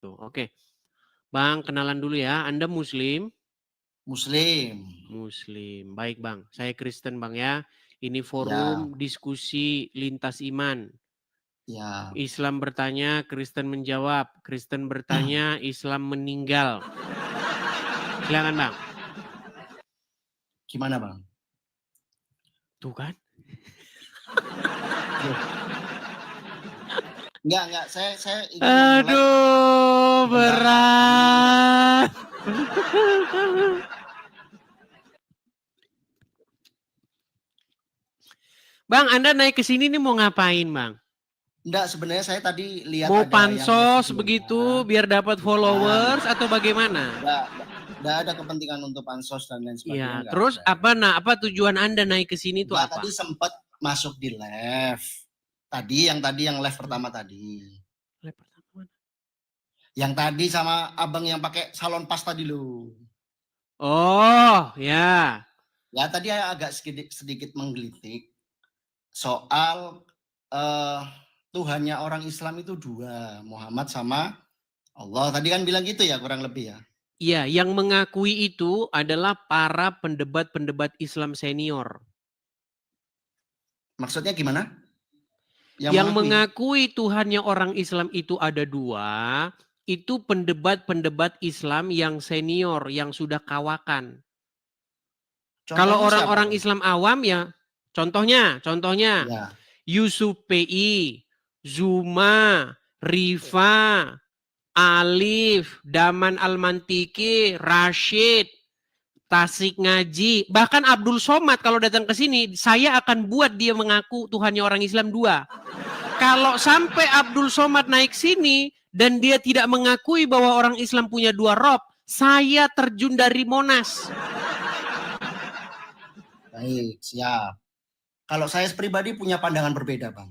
Tuh, oke. Bang, kenalan dulu ya. Anda Muslim? Muslim. Muslim. Baik, Bang. Saya Kristen, Bang ya. Ini Ya, forum diskusi lintas iman. ya. Islam bertanya, Kristen menjawab. Kristen bertanya, Islam meninggal. Silakan, Bang. Gimana, Bang? Tuh kan. Loh, enggak. Saya ingin memulai Aduh, pembahasan. berat. Bang, Anda naik ke sini nih mau ngapain, Bang? Enggak, sebenarnya saya tadi lihat Mau ada yang live pansos begitu videonya. biar dapat Bukan. followers atau bagaimana? Enggak ada kepentingan untuk pansos dan lain Iya, sebagainya, enggak terus ada. apa tujuan Anda naik ke sini tuh Enggak, apa? tadi sempat masuk di live. Yang live pertama tadi. Live pertama mana? Yang tadi sama abang yang pakai salon pas tadi loh. Oh, ya. Ya tadi agak sedikit menggelitik soal Tuhannya orang Islam itu dua, Muhammad sama Allah. Tadi kan bilang gitu ya kurang lebih ya. Iya, yang mengakui itu adalah para pendebat-pendebat Islam senior. Maksudnya gimana? Yang mengakui Tuhannya orang Islam itu ada dua, itu pendebat-pendebat Islam yang senior, yang sudah kawakan. Kalau Contohnya siapa, orang-orang Bang? Islam awam ya, contohnya Ya. Yusuf PI, Zuma, Rifa, Alif, Daman Almantiki, Rashid, Tasik Ngaji, bahkan Abdul Somad kalau datang ke sini, saya akan buat dia mengaku Tuhannya orang Islam dua. Kalau sampai Abdul Somad naik sini dan dia tidak mengakui bahwa orang Islam punya dua rob, saya terjun dari Monas. Baik, siap. Kalau saya pribadi punya pandangan berbeda, Bang.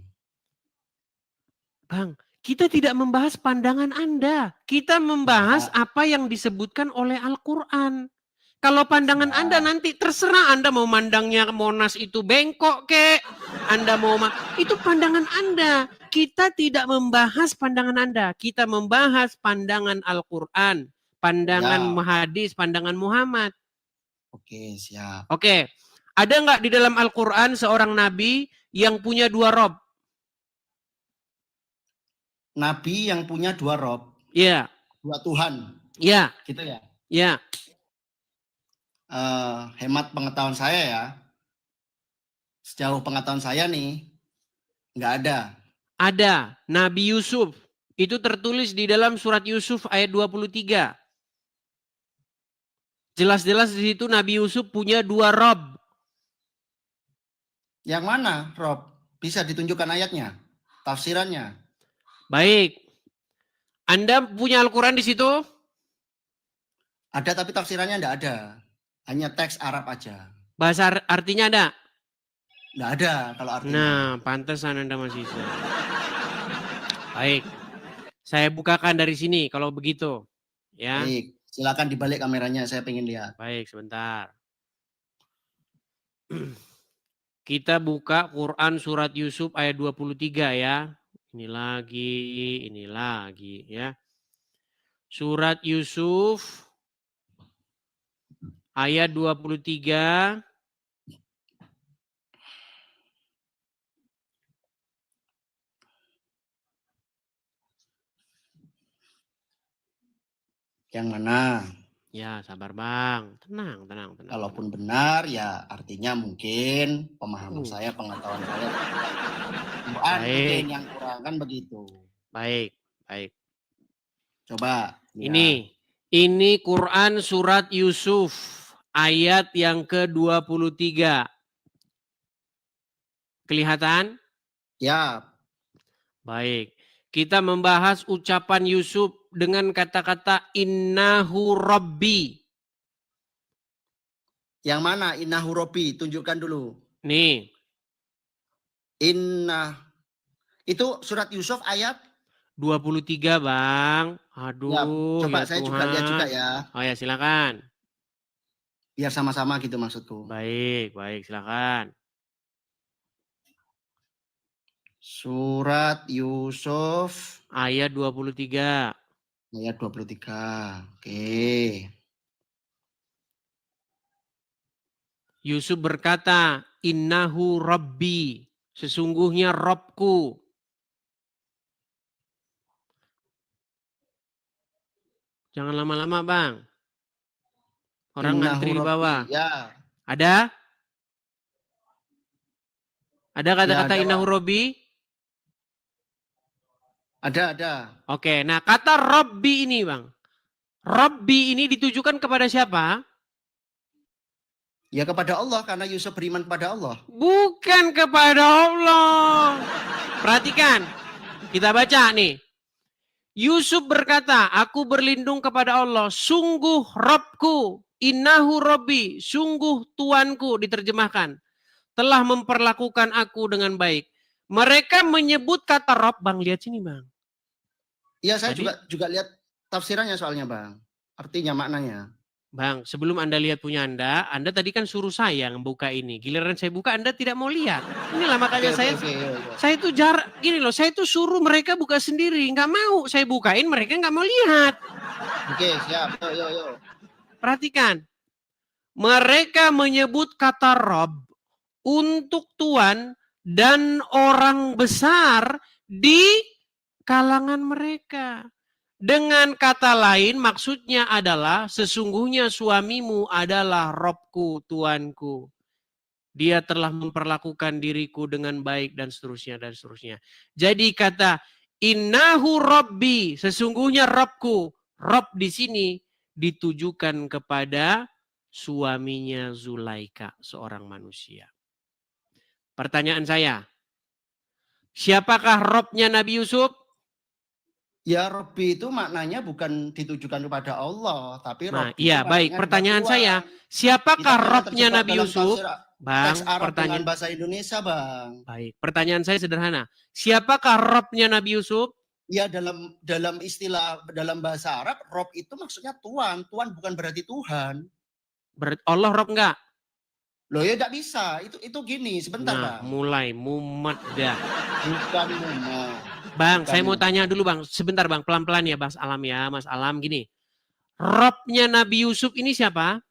Bang, kita tidak membahas pandangan Anda. Kita membahas Ya, apa yang disebutkan oleh Al-Quran. Kalau pandangan Anda siap. nanti terserah Anda mau mandangnya Monas itu bengkok kek. Anda mau itu pandangan Anda. Kita tidak membahas pandangan Anda. Kita membahas pandangan Al-Quran. Pandangan Ya, hadis, pandangan Muhammad. oke, siap. Oke. Ada nggak di dalam Al-Quran seorang nabi yang punya dua rob? Nabi yang punya dua rob, Iya. dua Tuhan, Iya. gitu ya. Iya. Hemat pengetahuan saya ya, sejauh pengetahuan saya nih, nggak ada. Ada Nabi Yusuf. Itu tertulis di dalam surat Yusuf ayat 23. Jelas-jelas di situ Nabi Yusuf punya dua rob. Yang mana, Rob? Bisa ditunjukkan ayatnya, tafsirannya. Baik. Anda punya Al-Quran di situ? Ada tapi tafsirannya nggak ada. Hanya teks Arab aja. Bahasa artinya ada? Nggak ada kalau artinya. Nah, pantesan Anda masih bisa. Baik. Saya bukakan dari sini kalau begitu. Ya. Baik, silakan dibalik kameranya, saya pengen lihat. Baik, sebentar. Kita buka Quran surat Yusuf ayat 23 ya. Ini lagi ya. Surat Yusuf ayat 23. Yang mana? Ya, sabar Bang. Tenang. Kalaupun benar, ya artinya mungkin pemahaman Uh, saya, pengetahuan saya. Quran mungkin baik, yang kurang kan begitu. baik. Coba lihat. Ini Quran surat Yusuf ayat yang ke-23. Kelihatan? Ya. Baik. Kita membahas ucapan Yusuf dengan kata-kata innahu rabbi. Yang mana? Innahu Rabbi, tunjukkan dulu. Nih. Itu surat Yusuf ayat 23 Bang. ya, Aduh coba ya saya juga lihat juga Tuhan. ya. Oh ya silakan. Biar sama-sama gitu maksudku. Baik silakan. Surat Yusuf Ayat 23. Ayat 23. Oke. Yusuf berkata, innahu rabbi, sesungguhnya Robku. Jangan lama-lama bang. Orang ngantri di Innahu bawah. Rabbi. Ya. Ada? Ada kata-kata ada, innahu Pak. rabbi? Ada. Oke, nah kata Rabbi ini bang. Rabbi ini ditujukan kepada siapa? Ya kepada Allah, karena Yusuf beriman kepada Allah. Bukan kepada Allah. Perhatikan, kita baca nih. Yusuf berkata, aku berlindung kepada Allah. Sungguh Rabbku, innahu Rabbi, sungguh Tuanku, diterjemahkan. Telah memperlakukan aku dengan baik. Mereka menyebut kata Rabb, bang lihat sini bang. Iya, saya Tadi, juga lihat tafsirannya soalnya, Bang. Artinya, maknanya. Bang, sebelum Anda lihat punya Anda tadi kan suruh saya buka ini. Giliran saya buka, Anda tidak mau lihat. Inilah makanya saya itu gini loh, saya itu suruh mereka buka sendiri. Nggak mau, saya bukain, mereka nggak mau lihat. Oke, siap. Yo. Perhatikan. Mereka menyebut kata Rob untuk Tuhan dan orang besar di kalangan mereka. Dengan kata lain maksudnya adalah sesungguhnya suamimu adalah Robku, Tuanku. Dia telah memperlakukan diriku dengan baik dan seterusnya dan seterusnya. Jadi kata innahu Rabbi, sesungguhnya Robku. Rob di sini ditujukan kepada suaminya Zulaika, seorang manusia. Pertanyaan saya, siapakah Robnya Nabi Yusuf? Ya, Rabbi itu maknanya bukan ditujukan kepada Allah, tapi Nah, Rabbi iya, baik. Pertanyaan saya, Kita siapakah jangan Robnya terjebak Nabi dalam Yusuf? teks Bang, Arab dengan pertanyaan. bahasa Indonesia, Bang. Baik, pertanyaan saya sederhana. Siapakah Robnya Nabi Yusuf? Ya, dalam istilah dalam bahasa Arab, Rob itu maksudnya Tuhan. Tuhan bukan berarti Tuhan. Allah Rob enggak? Loh ya enggak bisa. Itu gini, sebentar, Nah, Bang. mulai mumet dah. Bukan mumet. Bang, saya mau tanya dulu Bang. Sebentar Bang, pelan-pelan ya Mas Alam ya. Mas Alam gini. Robnya Nabi Yusuf ini siapa?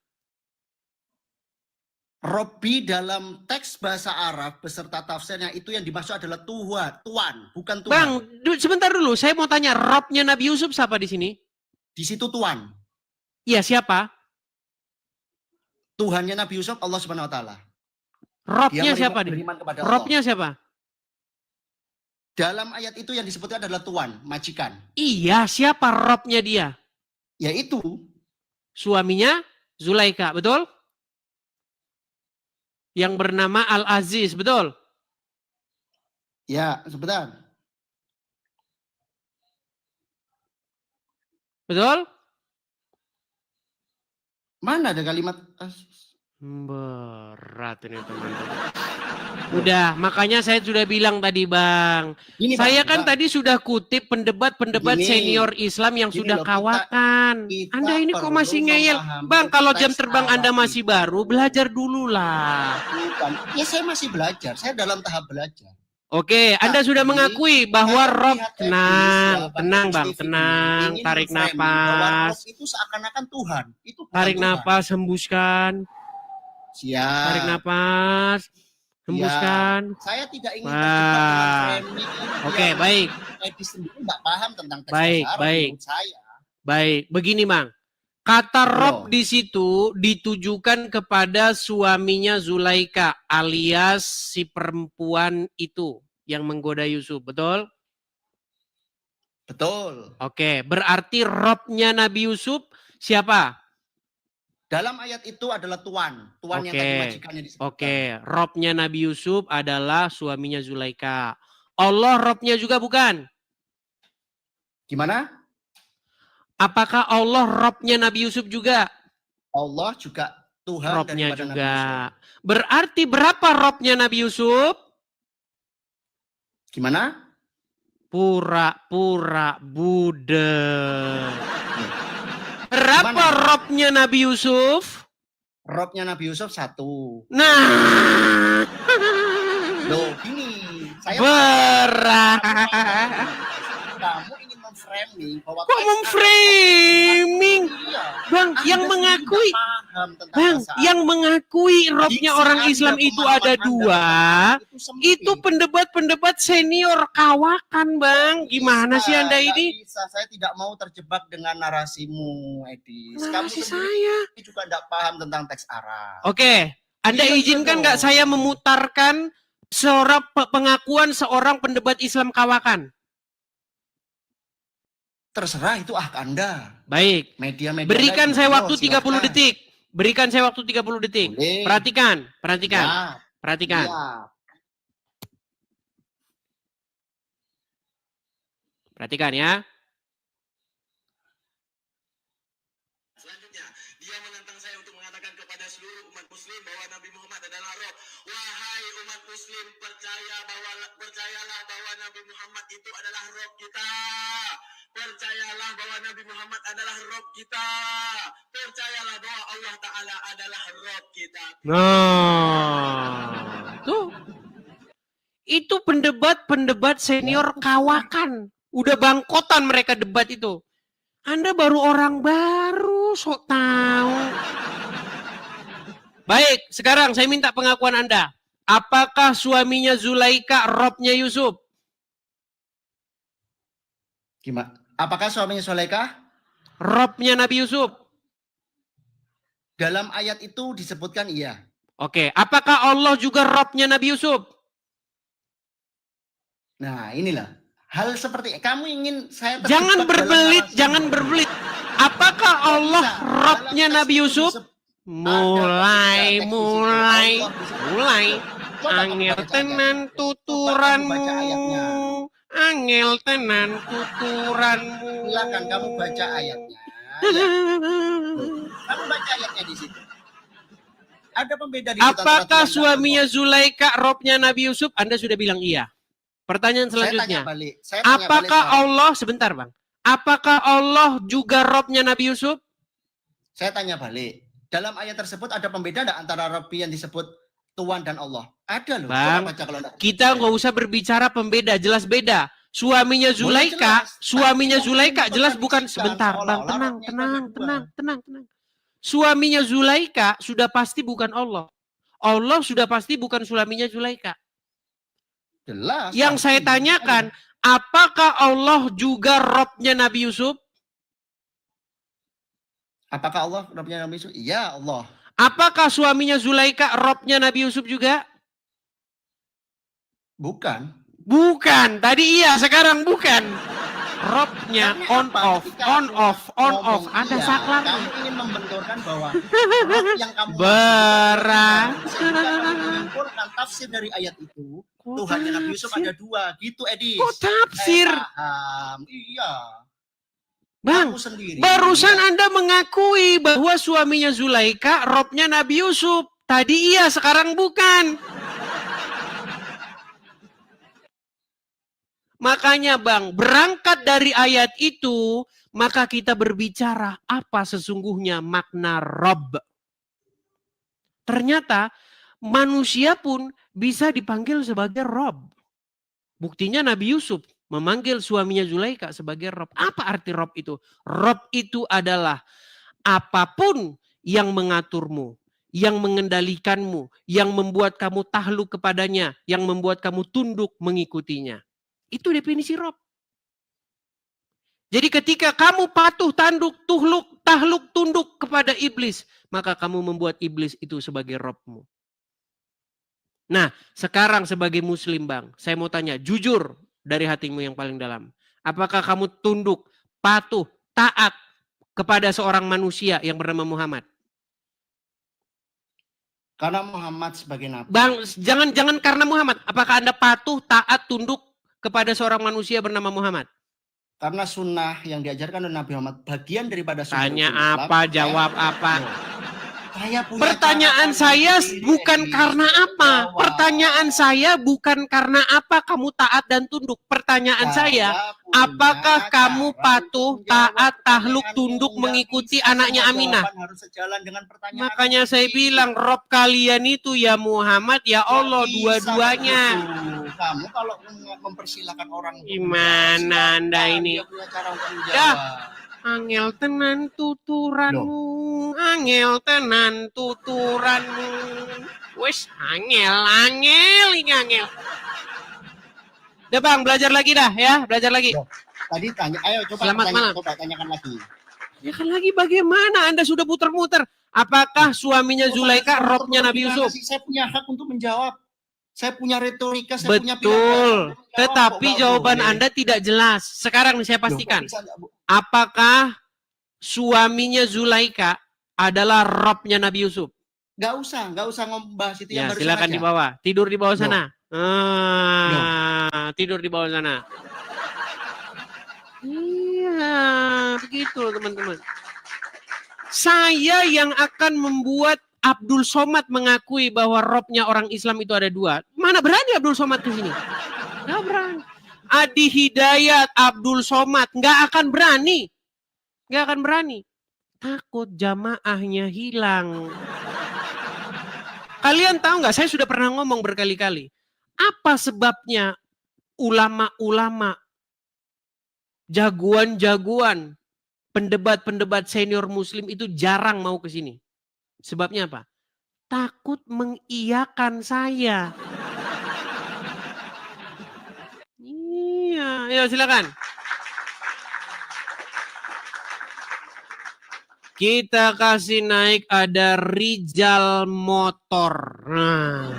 Robbi dalam teks bahasa Arab beserta tafsirnya itu yang dimaksud adalah Tuhan, bukan Tuhan. Bang, sebentar dulu. Saya mau tanya, Robnya Nabi Yusuf siapa di sini? Di situ Tuhan. Iya, siapa? Tuhannya Nabi Yusuf, Allah Subhanahu Wa Taala. Robnya siapa nih? Robnya siapa? Dalam ayat itu yang disebutkan adalah Tuhan, majikan. Iya, siapa Robnya dia? Yaitu suaminya Zulaika, betul? Yang bernama Al-Aziz, betul? Ya, sebentar. Betul? Mana ada kalimat berat ini teman-teman. Udah, makanya saya sudah bilang tadi Bang. Gini, saya Bang, kan tadi sudah kutip pendebat-pendebat senior Islam yang sudah kawakan. Anda ini kok masih ngeyel? Bang, kalau jam terbang Anda masih baru, belajar dulu lah. Bukan. Ya saya masih belajar, saya dalam tahap belajar. Oke, Anda sudah mengakui bahwa Rob, tenang Bang, tenang, tarik nafas. Itu seakan-akan Tuhan. Itu tarik nafas, hembuskan. Siap. Tarik nafas, hembuskan. Ya, saya tidak ingin terjebak dengan framing. Oke, baik. Edis sendiri nggak paham tentang teks baik. saya. Baik, begini Bang. Kata Rob di situ ditujukan kepada suaminya Zulaika alias si perempuan itu yang menggoda Yusuf, betul? Betul. Oke, berarti Robnya Nabi Yusuf siapa? Dalam ayat itu adalah Tuhan yang tadi majikannya disebutkan. Oke, Robnya Nabi Yusuf adalah suaminya Zulaika. Allah Robnya juga bukan? Gimana? Apakah Allah Robnya Nabi Yusuf juga? Allah juga Tuhan Robnya juga. Berarti berapa Robnya Nabi Yusuf? Gimana? Pura-pura Buddha. Berapa Robnya Nabi Yusuf? Robnya Nabi Yusuf 1. Nah. Loh, gini. Saya berat. Kamu ingin memframing memframing bahwa Kok memframing? Iya. Bang, Anda yang sendiri mengakui, nggak paham tentang Bang, bahasa yang Arab. mengakui robnya Diksi orang Anda, Islam itu pemahaman ada Anda dua, tentang itu sempit. itu pendebat-pendebat senior kawakan, Bang. Gimana sih Anda Nggak ini? bisa, saya tidak mau terjebak dengan narasimu, Edis. Kamu Narasi sendiri saya. juga tidak paham tentang teks Arab. Oke, Anda Iya, izinkan nggak dong. saya memutarkan pengakuan seorang pendebat Islam kawakan? Terserah, itu hak Anda. Baik. Media-media Berikan Anda saya juga, waktu 30 silakan. detik. Berikan saya waktu 30 detik. Boleh. Perhatikan. Ya, Perhatikan. ya. Perhatikan ya. Selanjutnya, dia menantang saya untuk mengatakan kepada seluruh umat muslim bahwa Nabi Muhammad adalah Rob. Wahai umat muslim, percayalah bahwa Nabi Muhammad itu adalah Rob kita. Percayalah bahwa Nabi Muhammad adalah Rob kita. Percayalah bahwa Allah Ta'ala adalah Rob kita. Nah, tuh. Itu pendebat senior kawakan. Udah bangkotan mereka debat itu. Anda baru orang baru, sok tahu. Baik, sekarang saya minta pengakuan Anda. Apakah suaminya Zulaika robnya Yusuf? Gimana? Apakah suaminya Zulaika? Robnya Nabi Yusuf? Dalam ayat itu disebutkan iya. Oke, apakah Allah juga robnya Nabi Yusuf? Nah, inilah. Hal seperti kamu ingin saya terjebak Jangan dalam berbelit, narasi. jangan berbelit. Apakah Allah Bisa. robnya Dalam Nabi teks itu Yusuf? Mulai. Angel tenan tuturanmu. Angel tenan tuturanmu. Silakan kamu baca ayatnya. Kamu baca ayatnya di situ. Ada pembeda di Apakah suaminya Zulaika robnya Nabi Yusuf? Anda sudah bilang iya. Pertanyaan selanjutnya. Saya tanya Apakah balik, Allah, sebentar Bang. Apakah Allah juga robnya Nabi Yusuf? Saya tanya balik. Dalam ayat tersebut ada pembeda enggak antara Rabbi yang disebut Tuhan dan Allah? Ada loh. Bang, baca kalau enggak. kita nggak usah berbicara pembeda, jelas beda. Suaminya Zulaika jelas bukan, sebentar Bang, tenang. Suaminya Zulaika sudah pasti bukan Allah. Allah sudah pasti bukan suaminya Zulaika. Jelas. Yang saya tanyakan, apakah Allah juga robnya Nabi Yusuf? Apakah Allah robnya Nabi Yusuf? Iya, Allah. Apakah suaminya Zulaika robnya Nabi Yusuf juga? Bukan. Bukan. Tadi iya, sekarang bukan. Robnya on off. Ada iya, saklar. Kamu ingin membenturkan bahwa rob yang kamu menyimpulkan tafsir dari ayat itu, Tuhan yang Nabi Yusuf ada dua, gitu Edis. Kok tafsir? Iya. Bang, barusan Anda mengakui bahwa suaminya Zulaika robnya Nabi Yusuf. Tadi iya, sekarang bukan. Makanya Bang, berangkat dari ayat itu, maka kita berbicara apa sesungguhnya makna Rob. Ternyata manusia pun bisa dipanggil sebagai Rob. Buktinya Nabi Yusuf memanggil suaminya Zulaika sebagai Rob. Apa arti Rob itu? Rob itu adalah apapun yang mengaturmu, yang mengendalikanmu, yang membuat kamu tahluk kepadanya, yang membuat kamu tunduk mengikutinya. Itu definisi Rob. Jadi ketika kamu patuh, tahluk, tunduk kepada iblis, maka kamu membuat iblis itu sebagai Robmu. Nah, sekarang sebagai muslim Bang, saya mau tanya, jujur dari hatimu yang paling dalam. Apakah kamu tunduk, patuh, taat kepada seorang manusia yang bernama Muhammad? Karena Muhammad sebagai nabi. Bang, jangan karena Muhammad. Apakah Anda patuh, taat, tunduk kepada seorang manusia bernama Muhammad? Karena sunnah yang diajarkan oleh Nabi Muhammad bagian daripada sunnah. Tanya apa, jawab apa. Pertanyaan saya bukan karena apa. Pertanyaan saya bukan karena apa kamu taat dan tunduk. Pertanyaan saya, apakah kamu patuh, taat, tahluk, tunduk mengikuti anaknya Aminah? Harus sejalan dengan pertanyaan. Makanya saya bilang, Rob kalian itu ya Muhammad, ya Allah, dua-duanya. Kamu kalau mempersilahkan orang gimana Anda ini? Dia punya cara untuk menjawab. Ya. Angel tenan tuturanmu, angel tenan tuturanmu. Wes angel ini angel. Udah Bang, belajar lagi dah ya, belajar lagi. Tadi tanya, ayo coba Selamat malam. Coba tanyakan lagi. Ya kan lagi bagaimana Anda sudah putar-muter? Apakah suaminya Zulaika robnya Nabi Yusuf? Saya punya hak untuk menjawab. Saya punya retorika, saya punya pilihan. Betul. Tetapi jawaban Anda tidak jelas. Sekarang saya pastikan. Apakah suaminya Zulaika adalah robnya Nabi Yusuf? Nggak usah ngombahas itu Ya, yang baru silakan saja. di bawah. Tidur di bawah sana. Tidur di bawah sana. Iya, begitu teman-teman. Saya yang akan membuat Abdul Somad mengakui bahwa robnya orang Islam itu ada dua. Mana berani Abdul Somad ke sini? Nggak berani. Adi Hidayat, Abdul Somad nggak akan berani. Nggak akan berani. Takut jamaahnya hilang. Kalian tahu nggak? Saya sudah pernah ngomong berkali-kali. Apa sebabnya ulama-ulama, jagoan-jagoan, pendebat-pendebat senior Muslim itu jarang mau ke sini? Sebabnya apa? Takut mengiyakan saya. Iya, ayo silakan. Kita kasih naik ada Rijal Motor. Nah.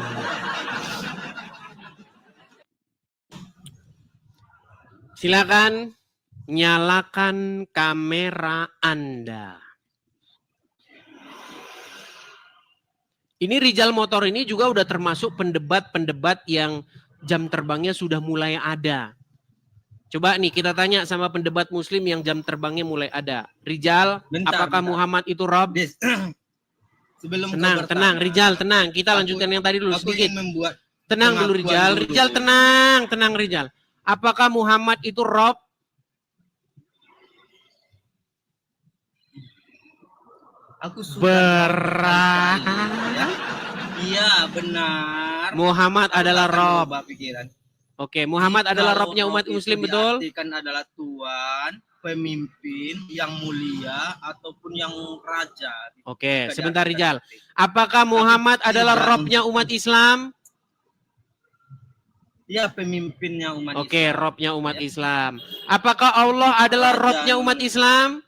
Silakan nyalakan kamera Anda. Ini Rijal Motor ini juga udah termasuk pendebat-pendebat yang jam terbangnya sudah mulai ada. Coba nih kita tanya sama pendebat Muslim yang jam terbangnya mulai ada. Rijal, apakah Muhammad itu Rob? Sebelum tenang, Rijal, tenang. Kita lanjutkan yang tadi dulu sedikit. Membuat tenang dulu Rijal. Rijal tenang Rijal. Apakah Muhammad itu Rob? Aku berat. Iya, benar. Muhammad adalah Rob. Oke, Muhammad adalah Robnya umat Muslim, betul? Diartikan adalah Tuhan, pemimpin yang mulia ataupun yang raja. Oke, sebentar Rijal. Apakah Muhammad adalah Robnya umat Islam? Iya, pemimpinnya umat Islam. Oke, Robnya umat Islam. Apakah Allah adalah Robnya umat Islam?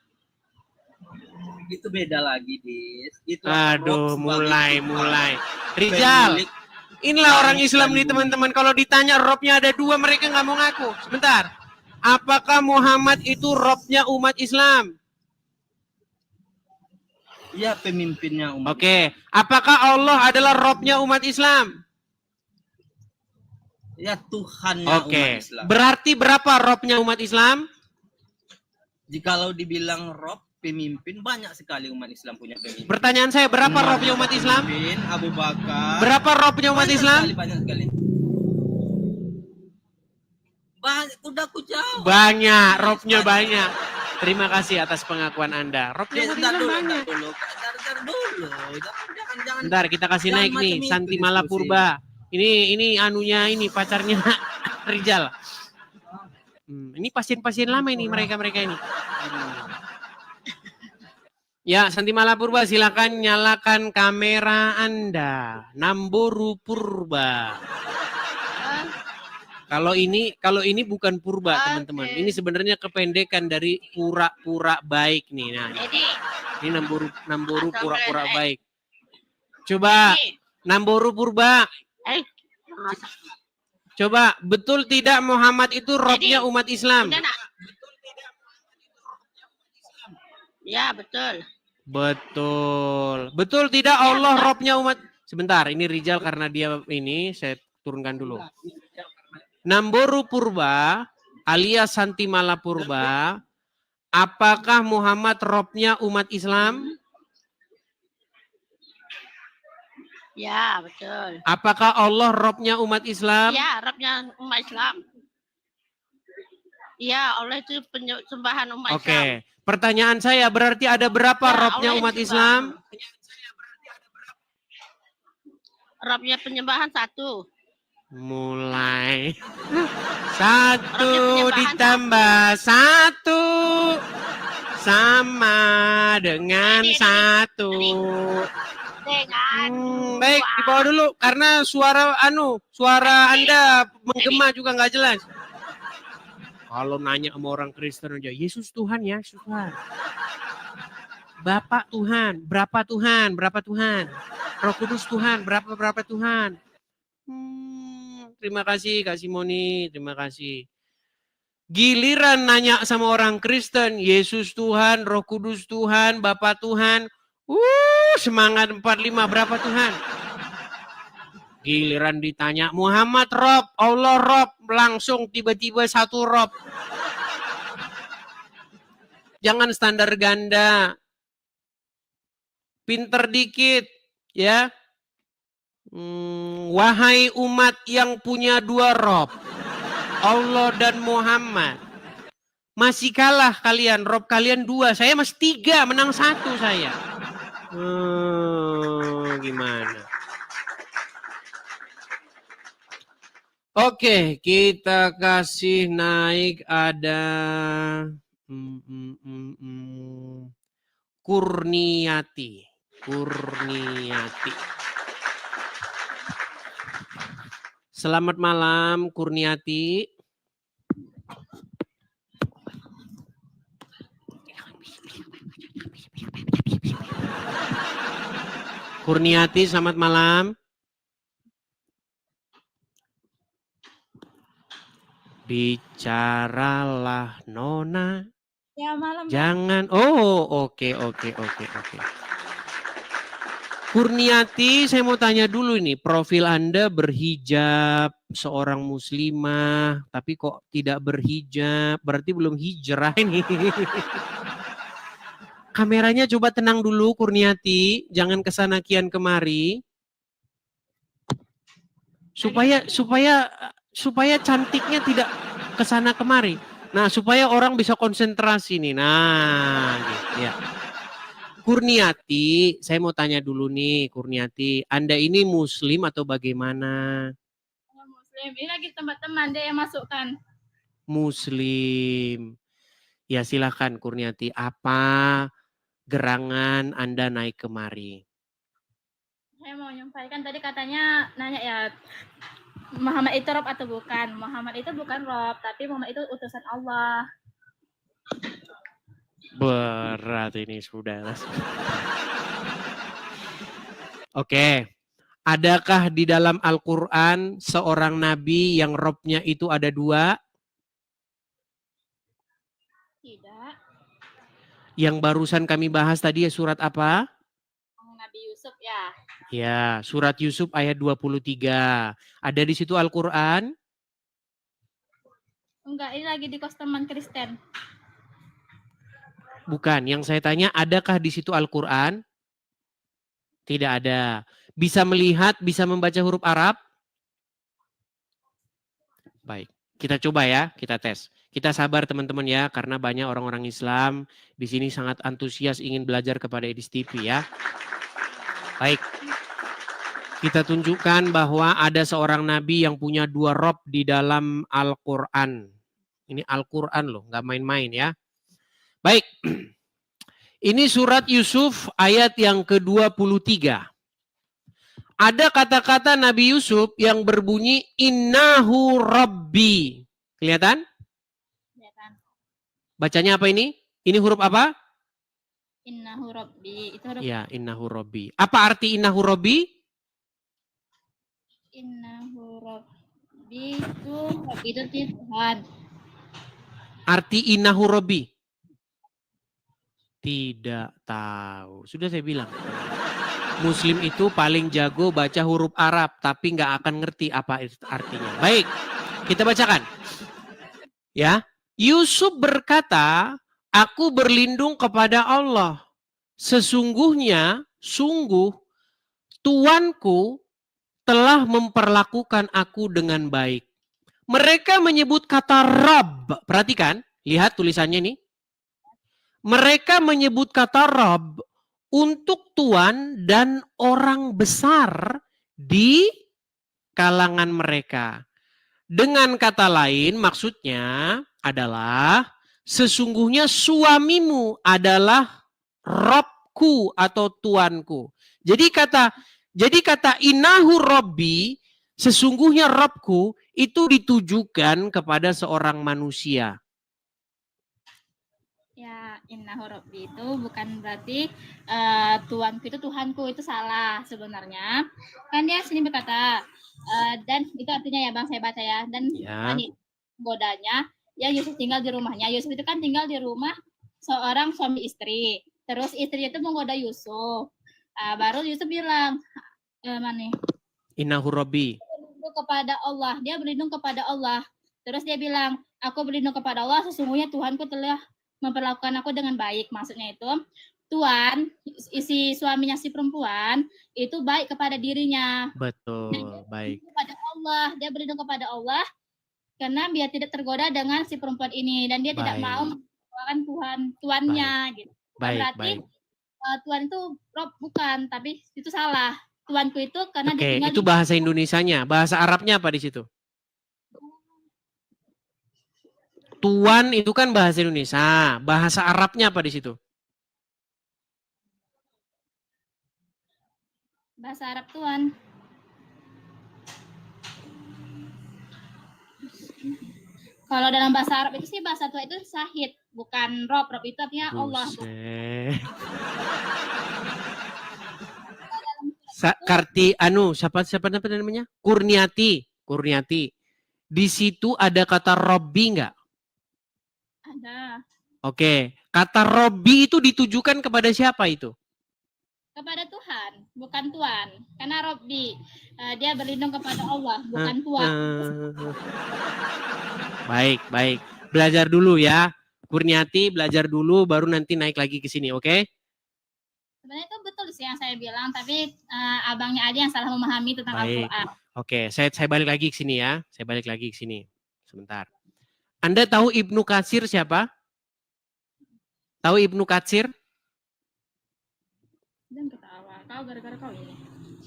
Itu beda lagi, Dis. Itu aduh, mulai. Rijal, inilah orang Islam nih teman-teman. Kalau ditanya Robnya ada dua, mereka nggak mau ngaku. Sebentar. Apakah Muhammad itu Robnya umat Islam? Iya, pemimpinnya umat. Oke. Apakah Allah adalah Robnya umat Islam? Ya, Tuhannya umat Islam. Berarti berapa Robnya umat Islam? Jikalau dibilang Rob, pemimpin, banyak sekali umat Islam punya pemimpin. Pertanyaan saya, berapa Robnya umat Islam? Abu Bakar. Berapa Robnya umat Islam? Banyak sekali. Udah aku jawab. Banyak, Robnya banyak. Terima kasih atas pengakuan Anda. Robnya umat Islam banyak. Jangan. Bentar, kita kasih naik nih, Santi Malapurba. Ini anunya ini pacarnya Rijal. Ini pasien-pasien lama ini mereka ini. Ya, Santi Malapurba, silakan nyalakan kamera Anda. Namboru Purba. Kalau ini bukan purba, teman-teman. Ini sebenarnya kependekan dari pura-pura baik nih. Nah, ini Namboru pura-pura baik. Coba Namboru Purba. Coba, betul tidak Muhammad itu Robnya umat Islam? Ya, betul. Betul. Betul tidak Allah Robnya umat? Sebentar, ini Rijal karena dia ini saya turunkan dulu. Namboru Purba alias Santi Malapurba, apakah Muhammad Robnya umat Islam? Ya, betul. Apakah Allah Robnya umat Islam? Ya, Rabbnya umat Islam. Ya, Allah itu penyembahan umat Oke. Islam. Pertanyaan saya, berarti ada berapa Ya, Robnya Allah umat disembah. Islam? Rabbnya penyembahan satu. Mulai. Robnya Satu penyembahan ditambah satu sama dengan Ini. satu. Dengan Baik, dua. dibawa dulu karena suara Anda menggema juga nggak jelas. Kalau nanya sama orang Kristen aja, Yesus Tuhan ya, Yesus Tuhan. Bapak Tuhan, berapa Tuhan, berapa Tuhan. Roh Kudus Tuhan, berapa Tuhan. Terima kasih Kak Simoni, terima kasih. Giliran nanya sama orang Kristen, Yesus Tuhan, Roh Kudus Tuhan, Bapak Tuhan. Semangat 45, berapa Tuhan? Giliran ditanya, Muhammad Rob, Allah Rob, langsung tiba-tiba satu Rob. Jangan standar ganda. Pinter dikit, ya. Wahai umat yang punya dua Rob, Allah dan Muhammad. Masih kalah kalian, Rob kalian dua, saya masih tiga, menang satu saya. Gimana? Oke, kita kasih naik ada Kurniati. Selamat malam Kurniati. Kurniati, selamat malam. Bicaralah Nona. Ya, malam. Jangan. Oke. Kurniati, saya mau tanya dulu ini, profil Anda berhijab, seorang muslimah, tapi kok tidak berhijab, berarti belum hijrah ini. Kameranya coba tenang dulu Kurniati, jangan kesana kian kemari. Supaya cantiknya tidak kesana kemari. Nah, supaya orang bisa konsentrasi nih. Nah, gitu ya. Kurniati, saya mau tanya dulu nih, Kurniati, Anda ini Muslim atau bagaimana? Muslim. Ini lagi teman-teman dia yang masukkan. Muslim. Ya silakan Kurniati, apa gerangan Anda naik kemari? Saya mau menyampaikan tadi katanya nanya ya, Muhammad itu Rob atau bukan? Muhammad itu bukan Rob, tapi Muhammad itu utusan Allah. Berat ini sudah. Oke. Adakah di dalam Al-Quran seorang nabi yang robnya itu ada dua? Tidak. Yang barusan kami bahas tadi ya surat apa? Nabi Yusuf ya. Ya, surat Yusuf ayat 23. Ada di situ Al-Quran? Enggak, ini lagi di kos teman Kristen. Bukan, yang saya tanya adakah di situ Al-Quran? Tidak ada. Bisa melihat, bisa membaca huruf Arab? Baik, kita coba ya, kita tes. Kita sabar teman-teman ya, karena banyak orang-orang Islam di sini sangat antusias ingin belajar kepada Edis TV ya. Baik, kita tunjukkan bahwa ada seorang nabi yang punya dua rob di dalam Al-Quran. Ini Al-Quran loh, nggak main-main ya. Baik, ini surat Yusuf ayat yang ke-23. Ada kata-kata Nabi Yusuf yang berbunyi innahu rabbi. Kelihatan? Kelihatan. Bacanya apa ini? Ini huruf apa? Innahu rabbi. Itu huruf Ya, innahu rabbi. Apa arti innahu rabbi? Innahu rabbi itu Tuhan. Arti innahu rabbi? Tidak tahu. Sudah saya bilang. Muslim itu paling jago baca huruf Arab, tapi nggak akan ngerti apa artinya. Baik, kita bacakan. Ya, Yusuf berkata, aku berlindung kepada Allah. Sesungguhnya, Tuanku telah memperlakukan aku dengan baik. Mereka menyebut kata Rabb. Perhatikan, lihat tulisannya nih. Mereka menyebut kata Rabb untuk tuan dan orang besar di kalangan mereka. Dengan kata lain maksudnya adalah sesungguhnya suamimu adalah Robku atau tuanku. Jadi kata inahu Robbi, sesungguhnya Robku itu ditujukan kepada seorang manusia. Ya, innahu rabbi itu bukan berarti tuanku itu Tuhanku, itu salah sebenarnya. Kan dia sini berkata dan itu artinya ya Bang, saya baca ya. Dan Ya. godanya ya Yusuf tinggal di rumahnya. Yusuf itu kan tinggal di rumah seorang suami istri. Terus istrinya itu menggoda Yusuf. Baru Yusuf bilang mana nih? Innahu Rabbi. Berlindung kepada Allah. Dia berlindung kepada Allah. Terus dia bilang, aku berlindung kepada Allah, sesungguhnya Tuhanku telah memperlakukan aku dengan baik. Maksudnya itu, Tuhan, isi suaminya si perempuan, itu baik kepada dirinya. Betul, baik. Kepada Allah, dia berlindung kepada Allah, karena biar tidak tergoda dengan si perempuan ini. Dan dia tidak mau melakukan tuannya. Gitu. Baik, Berarti baik. Tuhan itu Rob bukan, tapi itu salah. Tuanku itu karena Oke, dia tinggal itu bahasa Indonesianya. Bahasa Arabnya apa di situ? Tuan itu kan bahasa Indonesia. Bahasa Arabnya apa di situ? bahasa Arab Tuhan. Kalau dalam bahasa Arab itu sih bahasa Tuhan itu Syahid, bukan Rob. Rob itu artinya Allah. Buset. Siapa namanya? Kurniati. Di situ ada kata Robbi nggak? Ada. Oke, kata Robbi itu ditujukan kepada siapa itu? Kepada Tuhan, bukan Tuhan. Karena Robbi, dia berlindung kepada Allah, bukan Tuhan. Baik. Belajar dulu ya. Kurniati belajar dulu, baru nanti naik lagi ke sini, oke? Sebenarnya itu betul sih yang saya bilang, tapi abangnya aja yang salah memahami tentang Baik. Al-Quran. Oke, saya balik lagi ke sini ya. Saya balik lagi ke sini. Sebentar. Anda tahu Ibnu Katsir siapa? Tahu Ibnu Katsir? Dan ketawa, kau gara-gara kau ini.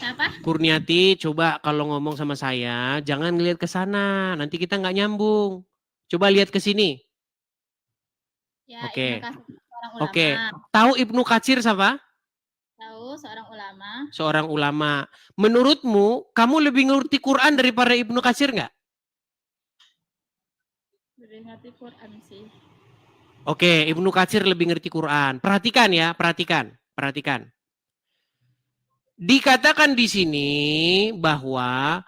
Siapa? Kurniati, coba kalau ngomong sama saya, jangan ngelihat ke sana. Nanti kita nggak nyambung. Coba lihat ke sini. Ya, Oke. Ibnu Katsir, seorang ulama. Oke. Tahu Ibnu Katsir siapa? Tahu, seorang ulama. Seorang ulama. Menurutmu, kamu lebih ngerti Quran daripada Ibnu Katsir nggak? Lebih ngerti Quran sih. Oke, Ibnu Katsir lebih ngerti Quran. Perhatikan ya, perhatikan. Dikatakan di sini bahwa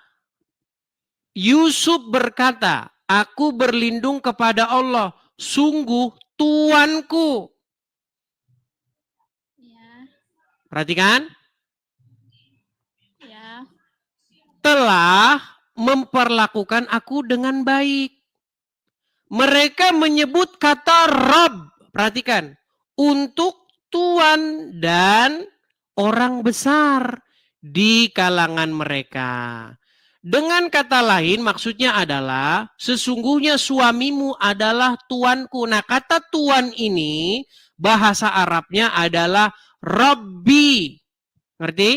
Yusuf berkata, aku berlindung kepada Allah, sungguh Tuanku. Ya, Perhatikan, ya. telah memperlakukan aku dengan baik. Mereka menyebut kata Rabb, perhatikan, untuk Tuan dan orang besar di kalangan mereka. Dengan kata lain maksudnya adalah sesungguhnya suamimu adalah tuanku. Nah, kata tuan ini bahasa Arabnya adalah Rabbi. Ngerti?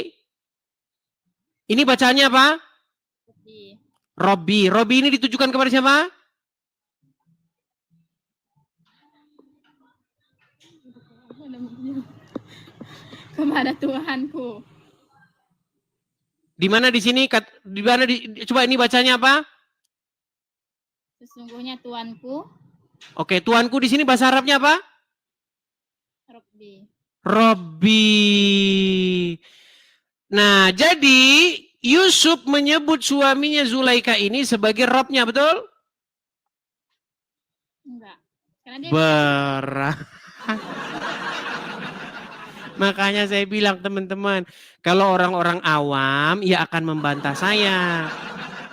Ini bacanya apa? Rabbi. Rabbi ini ditujukan kepada siapa? Kepada Tuhanku. Di mana di sini? Coba ini bacanya apa? Sesungguhnya Tuanku. Oke, tuanku di sini bahasa Arabnya apa? Rabbi. Rabbi. Nah, jadi Yusuf menyebut suaminya Zulaika ini sebagai Robnya, betul? Enggak. Karena dia Berat. Makanya saya bilang teman-teman, kalau orang-orang awam ya akan membantah saya.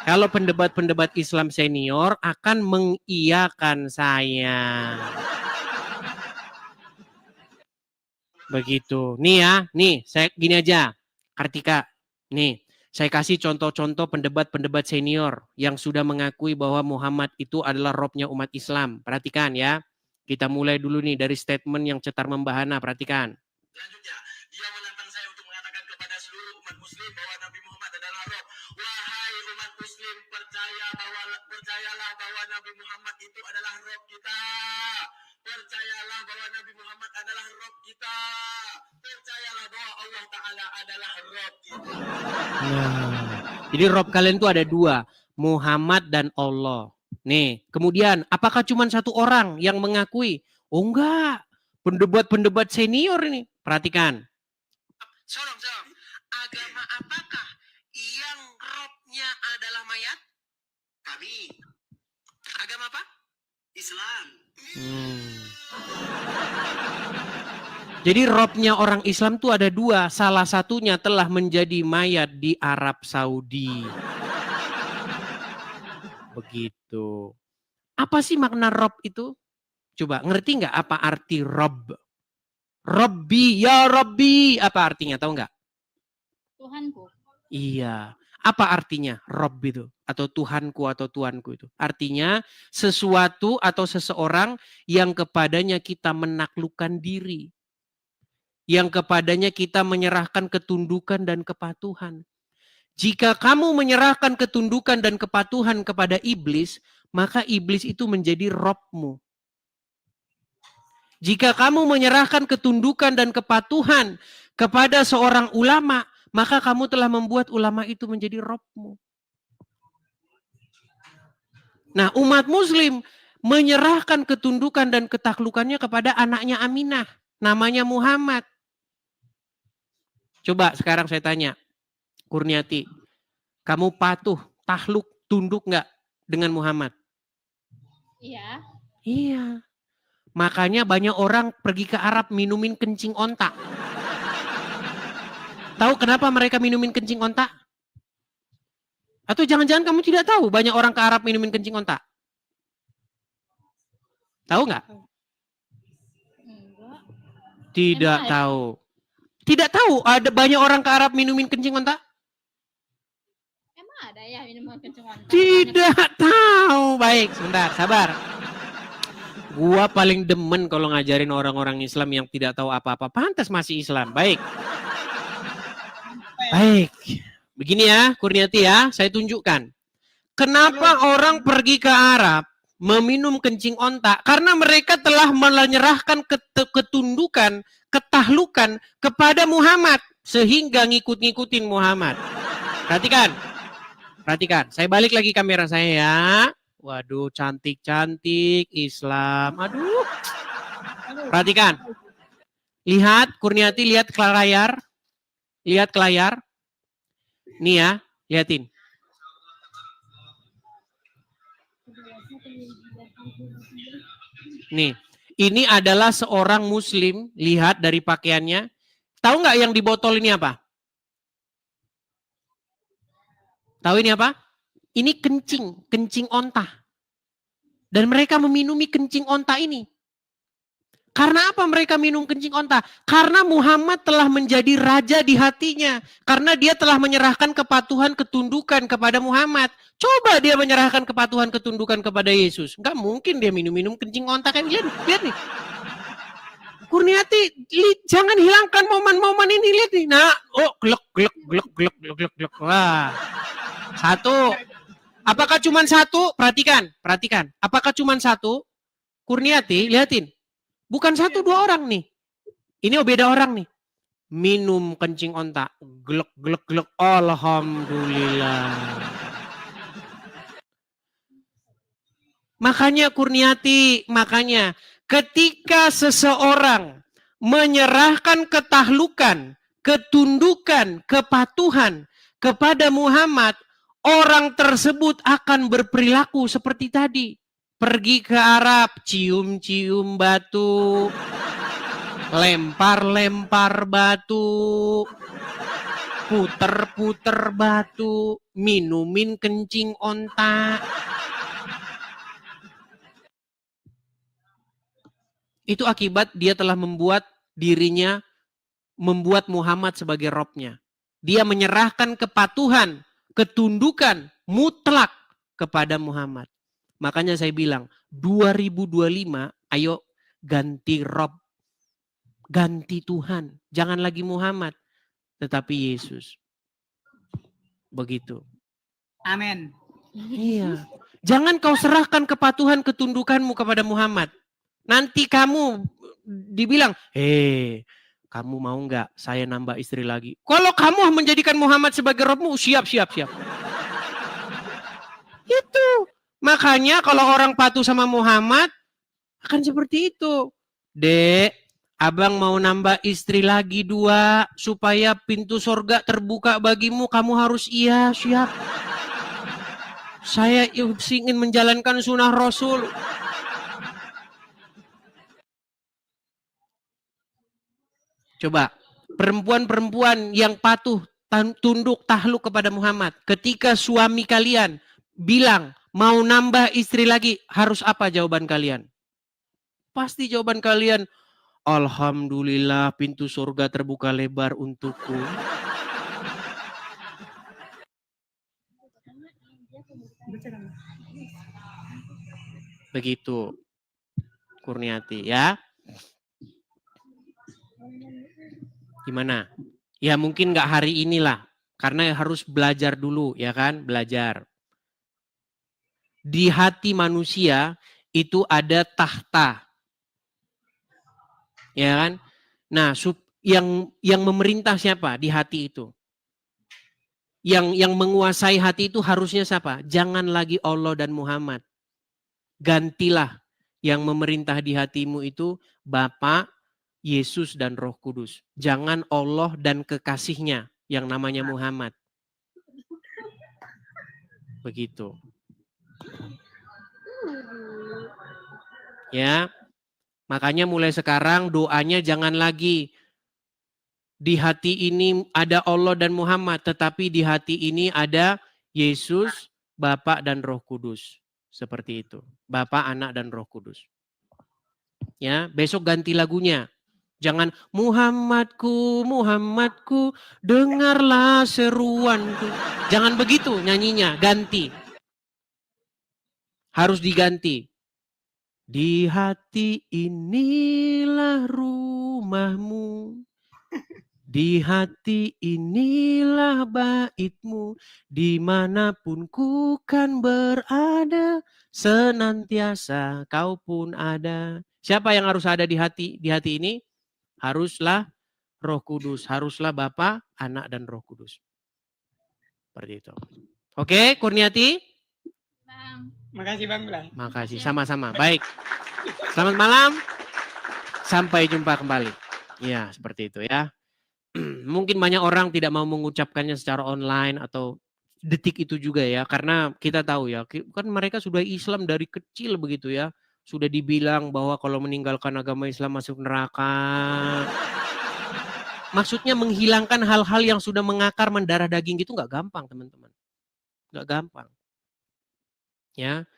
Kalau pendebat-pendebat Islam senior akan mengiyakan saya. Begitu. Nih ya, nih saya gini aja. Kartika, Nih, saya kasih contoh-contoh pendebat-pendebat senior yang sudah mengakui bahwa Muhammad itu adalah Robnya umat Islam. Perhatikan ya. Kita mulai dulu nih dari statement yang cetar membahana. Perhatikan. Selanjutnya, dia menantang saya untuk mengatakan kepada seluruh umat muslim bahwa Nabi Muhammad adalah Rob. Wahai umat muslim, percayalah bahwa Nabi Muhammad itu adalah Rob kita. Percayalah bahwa Nabi Muhammad adalah Rob kita. Percayalah bahwa Allah Ta'ala adalah Rob kita. Jadi Rob kalian tuh ada dua. Muhammad dan Allah. Nih, kemudian apakah cuma satu orang yang mengakui? Oh enggak. Pendebat-pendebat senior ini. Perhatikan. Salam. Agama apakah yang Robnya adalah mayat? Kami. Agama apa? Islam. Jadi Robnya orang Islam tuh ada dua. Salah satunya telah menjadi mayat di Arab Saudi. Begitu. Apa sih makna Rob itu? Coba ngerti nggak apa arti Rob? Robbi, ya Robbi. Apa artinya? Tahu nggak? Tuhanku. Iya. Apa artinya Rob itu? Atau Tuhanku atau Tuanku itu? Artinya sesuatu atau seseorang yang kepadanya kita menaklukkan diri. Yang kepadanya kita menyerahkan ketundukan dan kepatuhan. Jika kamu menyerahkan ketundukan dan kepatuhan kepada iblis, maka iblis itu menjadi Robmu. Jika kamu menyerahkan ketundukan dan kepatuhan kepada seorang ulama, maka kamu telah membuat ulama itu menjadi Robmu. Nah, umat muslim menyerahkan ketundukan dan ketaklukannya kepada anaknya Aminah. Namanya Muhammad. Coba sekarang saya tanya, Kurniati, kamu patuh, takluk, tunduk nggak dengan Muhammad? Iya. Iya. Makanya banyak orang pergi ke Arab minumin kencing onta. Tahu kenapa mereka minumin kencing onta? Atau jangan-jangan kamu tidak tahu banyak orang ke Arab minumin kencing onta? Tahu nggak? Enggak. Tidak Emang ada? tahu. Tidak tahu ada banyak orang ke Arab minumin kencing onta? Emang ada ya minuman kencing onta? Tidak tahu. Baik, sebentar, sabar. Gua paling demen kalau ngajarin orang-orang Islam yang tidak tahu apa-apa. Pantas masih Islam. Baik. Baik. Begini ya, Kurniati ya, saya tunjukkan. Kenapa orang pergi ke Arab meminum kencing onta? Karena mereka telah menyerahkan ketundukan, ketahlukan kepada Muhammad. Sehingga ngikut-ngikutin Muhammad. Perhatikan. Perhatikan. Saya balik lagi kamera saya ya. Waduh, cantik-cantik Islam. Aduh. Perhatikan. Lihat, Kurniati, lihat ke layar. Lihat ke layar. Nih ya, liatin. Nih, ini adalah seorang muslim, lihat dari pakaiannya. Tahu nggak yang di botol ini apa? Tahu ini apa? Ini kencing, kencing onta. Dan mereka meminumi kencing onta ini. Karena apa mereka minum kencing onta? Karena Muhammad telah menjadi raja di hatinya. Karena dia telah menyerahkan kepatuhan, ketundukan kepada Muhammad. Coba dia menyerahkan kepatuhan, ketundukan kepada Yesus. Enggak mungkin dia minum-minum kencing onta. Kayak lihat nih. Kurniati, jangan hilangkan momen-momen ini. Lihat nih. Nah, oh, glek. Wah. Satu. Apakah cuma satu? Perhatikan. Apakah cuma satu? Kurniati, lihatin. Bukan satu dua orang nih. Ini beda orang nih. Minum kencing onta. Glek. Alhamdulillah. Makanya Kurniati, ketika seseorang menyerahkan ketahlukan, ketundukan, kepatuhan kepada Muhammad, orang tersebut akan berperilaku seperti tadi. Pergi ke Arab, cium-cium batu, lempar-lempar batu, puter-puter batu, minumin kencing onta. Itu akibat dia telah membuat dirinya, membuat Muhammad sebagai Robnya. Dia menyerahkan kepatuhan, ketundukan mutlak kepada Muhammad. Makanya saya bilang 2025 ayo ganti Rob. Ganti Tuhan. Jangan lagi Muhammad. Tetapi Yesus. Begitu. Amin. Iya. Jangan kau serahkan kepatuhan ketundukanmu kepada Muhammad. Nanti kamu dibilang, kamu mau nggak saya nambah istri lagi? Kalau kamu menjadikan Muhammad sebagai Robmu, siap. Itu. Makanya kalau orang patuh sama Muhammad, akan seperti itu. Dek, abang mau nambah istri lagi 2, supaya pintu surga terbuka bagimu, kamu harus iya, siap. Saya ingin menjalankan sunnah Rasul. Coba, perempuan-perempuan yang patuh, tunduk, takluk kepada Muhammad. Ketika suami kalian bilang, mau nambah istri lagi, harus apa jawaban kalian? Pasti jawaban kalian, alhamdulillah pintu surga terbuka lebar untukku. Begitu, Kurniati ya. Gimana? Ya mungkin nggak hari inilah, karena harus belajar dulu ya kan, belajar. Di hati manusia itu ada tahta. Ya kan? Nah, yang memerintah siapa di hati itu? Yang menguasai hati itu harusnya siapa? Jangan lagi Allah dan Muhammad. Gantilah yang memerintah di hatimu itu Bapa, Yesus dan Roh Kudus. Jangan Allah dan kekasihnya yang namanya Muhammad. Begitu. Ya. Makanya mulai sekarang doanya jangan lagi di hati ini ada Allah dan Muhammad, tetapi di hati ini ada Yesus, Bapa dan Roh Kudus. Seperti itu. Bapa, Anak dan Roh Kudus. Ya, besok ganti lagunya. Jangan Muhammadku, Muhammadku, dengarlah seruanku. Jangan begitu nyanyinya, ganti. Harus diganti. Di hati inilah rumahmu, di hati inilah baitmu, dimanapun ku kan berada, senantiasa kau pun ada. Siapa yang harus ada di hati ini? Haruslah Roh Kudus, haruslah Bapa, Anak dan Roh Kudus. Seperti itu. Oke, Kurniati? Makasih Bang Blang. Makasih, sama-sama. Baik. Selamat malam. Sampai jumpa kembali. Ya, seperti itu ya. Mungkin banyak orang tidak mau mengucapkannya secara online atau detik itu juga ya. Karena kita tahu ya, kan mereka sudah Islam dari kecil begitu ya. Sudah dibilang bahwa kalau meninggalkan agama Islam masuk neraka. Maksudnya menghilangkan hal-hal yang sudah mengakar mendarah daging itu nggak gampang teman-teman. Nggak gampang. Ya,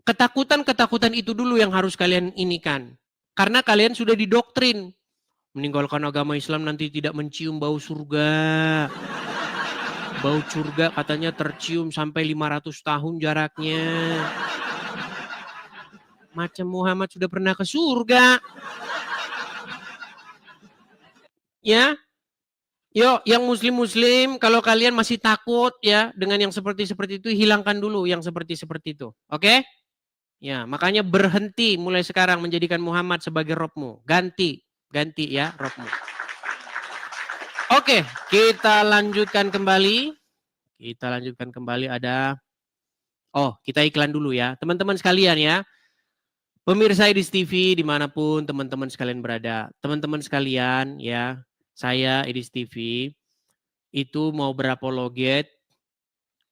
ketakutan itu dulu yang harus kalian inikan. Karena kalian sudah didoktrin. Meninggalkan agama Islam nanti tidak mencium bau surga. Bau surga katanya tercium sampai 500 tahun jaraknya. Macam Muhammad sudah pernah ke surga. Ya. Yo, yang muslim-muslim, kalau kalian masih takut ya dengan yang seperti itu, hilangkan dulu yang seperti itu. Oke? Ya, makanya berhenti mulai sekarang menjadikan Muhammad sebagai Robmu. Ganti ya Robmu. Oke, kita lanjutkan kembali. Kita iklan dulu ya. Teman-teman sekalian ya. Pemirsa Edis TV dimanapun teman-teman sekalian berada. Teman-teman sekalian ya. Saya, Edis TV, itu mau berapologet,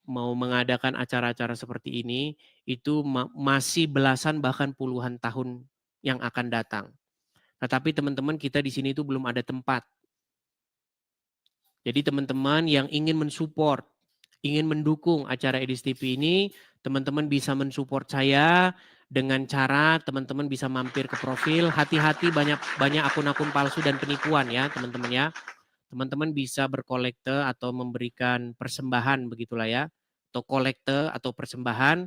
mau mengadakan acara-acara seperti ini, itu masih belasan bahkan puluhan tahun yang akan datang. Tetapi teman-teman kita di sini itu belum ada tempat. Jadi teman-teman yang ingin mensupport, ingin mendukung acara Edis TV ini, teman-teman bisa mensupport saya dengan cara teman-teman bisa mampir ke profil. Hati-hati banyak akun-akun palsu dan penipuan ya teman-teman ya. teman-teman bisa berkolekte atau memberikan persembahan begitulah ya, atau kolekte atau persembahan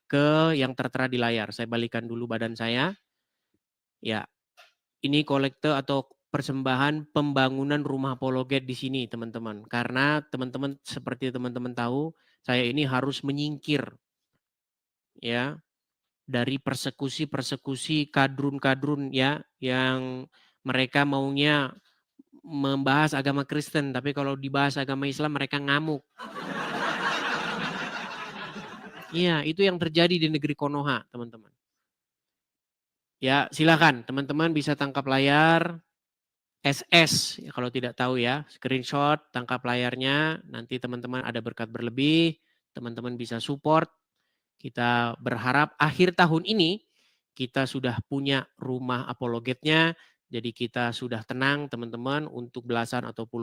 ke yang tertera di layar. Saya balikan dulu badan saya. Ya, ini kolekte atau persembahan pembangunan rumah apologet di sini teman-teman. Karena teman-teman seperti teman-teman tahu, saya ini harus menyingkir ya dari persekusi-persekusi kadrun-kadrun ya yang mereka maunya membahas agama Kristen, tapi kalau dibahas agama Islam mereka ngamuk. Iya, itu yang terjadi di negeri Konoha, teman-teman. Ya, silakan teman-teman bisa tangkap layar SS ya, kalau tidak tahu ya, screenshot, tangkap layarnya, nanti teman-teman ada berkat berlebih, teman-teman bisa support. Kita berharap akhir tahun ini kita sudah punya rumah apologetnya, jadi kita sudah tenang teman-teman untuk belasan atau puluhan